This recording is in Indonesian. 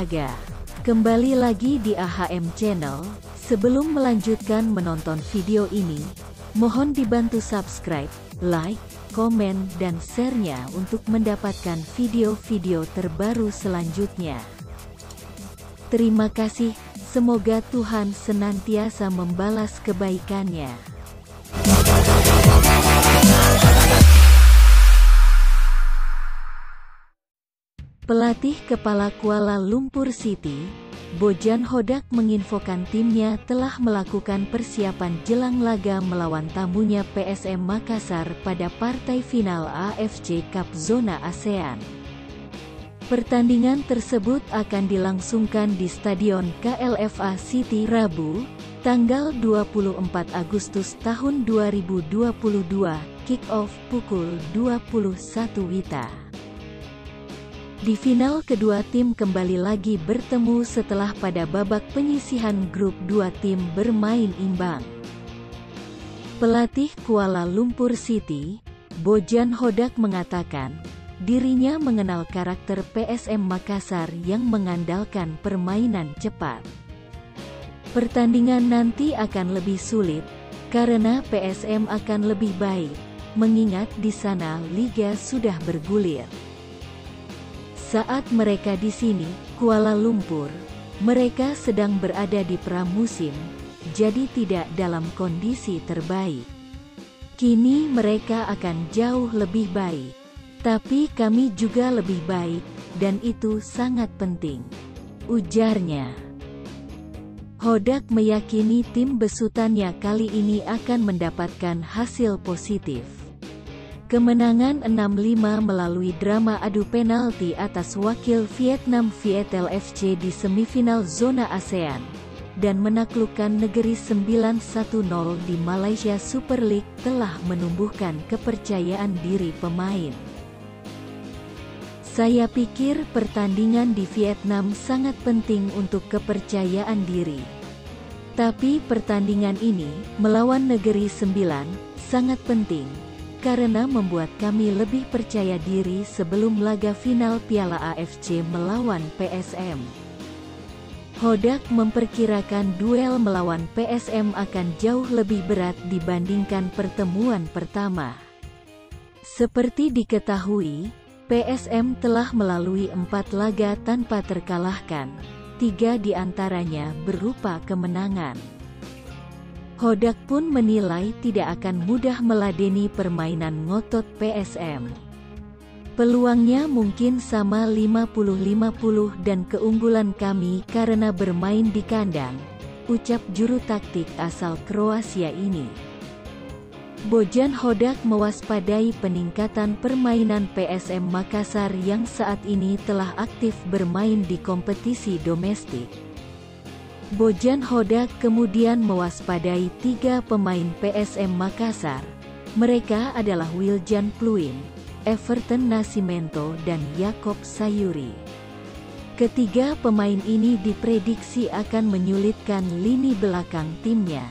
olahraga. Kembali lagi di AHM Channel. Sebelum melanjutkan menonton video ini, mohon dibantu subscribe, like, komen, dan share-nya untuk mendapatkan video-video terbaru selanjutnya. Terima kasih, semoga Tuhan senantiasa membalas kebaikannya. Pelatih kepala Kuala Lumpur City, Bojan Hodak menginfokan timnya telah melakukan persiapan jelang laga melawan tamunya PSM Makassar pada partai final AFC Cup Zona ASEAN. Pertandingan tersebut akan dilangsungkan di Stadion KLFA City Rabu, tanggal 24 Agustus tahun 2022, kick-off pukul 21 WITA. Di final kedua tim kembali lagi bertemu setelah pada babak penyisihan grup dua tim bermain imbang. Pelatih Kuala Lumpur City, Bojan Hodak mengatakan, dirinya mengenal karakter PSM Makassar yang mengandalkan permainan cepat. Pertandingan nanti akan lebih sulit, karena PSM akan lebih baik, mengingat di sana liga sudah bergulir. Saat mereka di sini, Kuala Lumpur, mereka sedang berada di pramusim, jadi tidak dalam kondisi terbaik. Kini mereka akan jauh lebih baik, tapi kami juga lebih baik, dan itu sangat penting, ujarnya. Hodak meyakini tim besutannya kali ini akan mendapatkan hasil positif. Kemenangan 6-5 melalui drama adu penalti atas wakil Vietnam Vietel FC di semifinal zona ASEAN, dan menaklukkan negeri 9-1-0 di Malaysia Super League telah menumbuhkan kepercayaan diri pemain. Saya pikir pertandingan di Vietnam sangat penting untuk kepercayaan diri. Tapi pertandingan ini, melawan negeri 9, sangat penting, karena membuat kami lebih percaya diri sebelum laga final Piala AFC melawan PSM. Hodak memperkirakan duel melawan PSM akan jauh lebih berat dibandingkan pertemuan pertama. Seperti diketahui, PSM telah melalui 4 laga tanpa terkalahkan, 3 di antaranya berupa kemenangan. Hodak pun menilai tidak akan mudah meladeni permainan ngotot PSM. Peluangnya mungkin sama 50-50 dan keunggulan kami karena bermain di kandang, ucap juru taktik asal Kroasia ini. Bojan Hodak mewaspadai peningkatan permainan PSM Makassar yang saat ini telah aktif bermain di kompetisi domestik. Bojan Hodak kemudian mewaspadai 3 pemain PSM Makassar. Mereka adalah Wiljan Pluim, Everton Nascimento dan Yakob Sayuri. Ketiga pemain ini diprediksi akan menyulitkan lini belakang timnya.